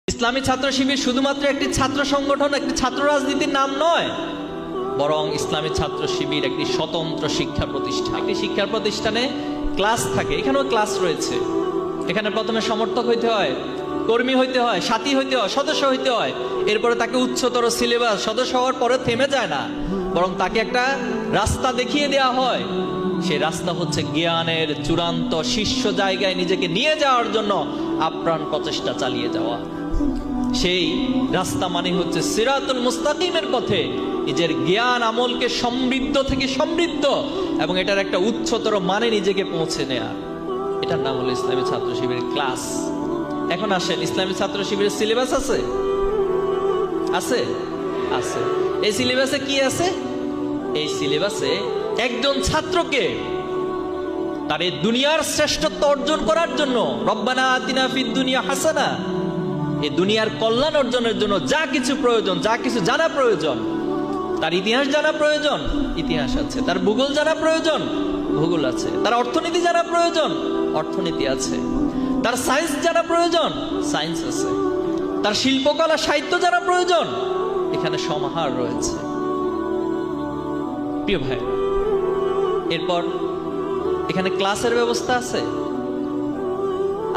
ইসলামী ছাত্র শিবির শুধুমাত্র একটি ছাত্র সংগঠন, একটি ছাত্র রাজনীতির নাম নয়, বরং ইসলামী ছাত্র শিবির একটি স্বতন্ত্র শিক্ষা প্রতিষ্ঠান। একটি শিক্ষা প্রতিষ্ঠানে ক্লাস থাকে, এখানেও ক্লাস রয়েছে। এখানে প্রথমে সমর্থক হইতে হয়, কর্মী হইতে হয়, সাথী হইতে হয়, সদস্য হইতে হয়। এরপরে তাকে উচ্চতর সিলেবাস, সদস্য হওয়ার পরে থেমে যায় না, বরং তাকে একটা রাস্তা দেখিয়ে দেওয়া হয়। সেই রাস্তা হচ্ছে জ্ঞানের চূড়ান্ত শীর্ষ জায়গায় নিজেকে নিয়ে যাওয়ার জন্য আপ্রাণ প্রচেষ্টা চালিয়ে যাওয়া। সেই রাস্তা মানে হচ্ছে সিরাতুল মুস্তাকিমের পথে নিজের জ্ঞান আমলকে সমৃদ্ধ থেকে সমৃদ্ধ এবং এটার একটা উচ্চতর মানে নিজেকে পৌঁছে নেয়া। এটার নাম হলো ইসলামী ছাত্র শিবিরের ক্লাস। এখন আসেন, ইসলামী ছাত্র শিবিরের সিলেবাস আছে? আছে, আছে। এই সিলেবাসে কি আছে? এই সিলেবাসে একজন ছাত্রকে তার এই দুনিয়ার শ্রেষ্ঠত্ব অর্জন করার জন্য, রব্বানা আতিনা ফিদ দুনিয়া হাসানা, এই দুনিয়ার কল্যাণ অর্জনের জন্য যা কিছু প্রয়োজন, যা কিছু জানা প্রয়োজন, তার ইতিহাস জানা প্রয়োজন, ইতিহাস আছে। তার ভূগোল জানা প্রয়োজন, ভূগোল আছে। তার অর্থনীতি জানা প্রয়োজন, অর্থনীতি আছে। তার সায়েন্স জানা প্রয়োজন, সায়েন্স আছে। তার শিল্পকলা সাহিত্য জানা প্রয়োজন, এখানে সমাহার রয়েছে। প্রিয় ভাই, এরপর এখানে ক্লাসের ব্যবস্থা আছে,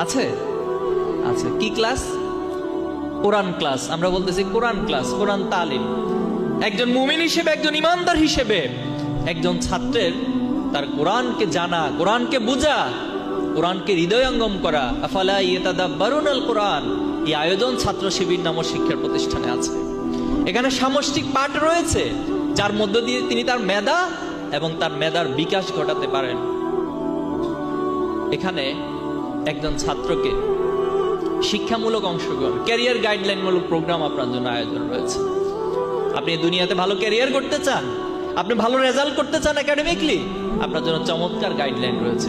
আছে, আছে। কি ক্লাস? কোরআন ক্লাস। আমরা বলতেছি কোরআন ক্লাস, কোরআন তালিম। একজন মুমিন হিসেবে, একজন ইমানদার হিসেবে একজন ছাত্রের তার কোরআনকে জানা, কোরআনকে বোঝা, কোরআনকে হৃদয়ঙ্গম করা, আফালা ইয়াতাদাব্বারুনাল কোরআন, এই আয়োজন ছাত্র শিবির নামক শিক্ষা প্রতিষ্ঠানে আছে। এখানে সামষ্টিক পাঠ রয়েছে, যার মধ্য দিয়ে তিনি তার মেধা এবং তার মেধার বিকাশ ঘটাতে পারেন। এখানে একজন ছাত্রকে শিক্ষামূলক অংশগ্রহণ, ক্যারিয়ার গাইডলাইনমূলক প্রোগ্রাম আপনার জন্য আয়োজন রয়েছে। আপনি দুনিয়াতে ভালো ক্যারিয়ার করতে চান, আপনি ভালো রেজাল্ট করতে চান একাডেমিকলি, আপনার জন্য চমৎকার গাইডলাইন রয়েছে।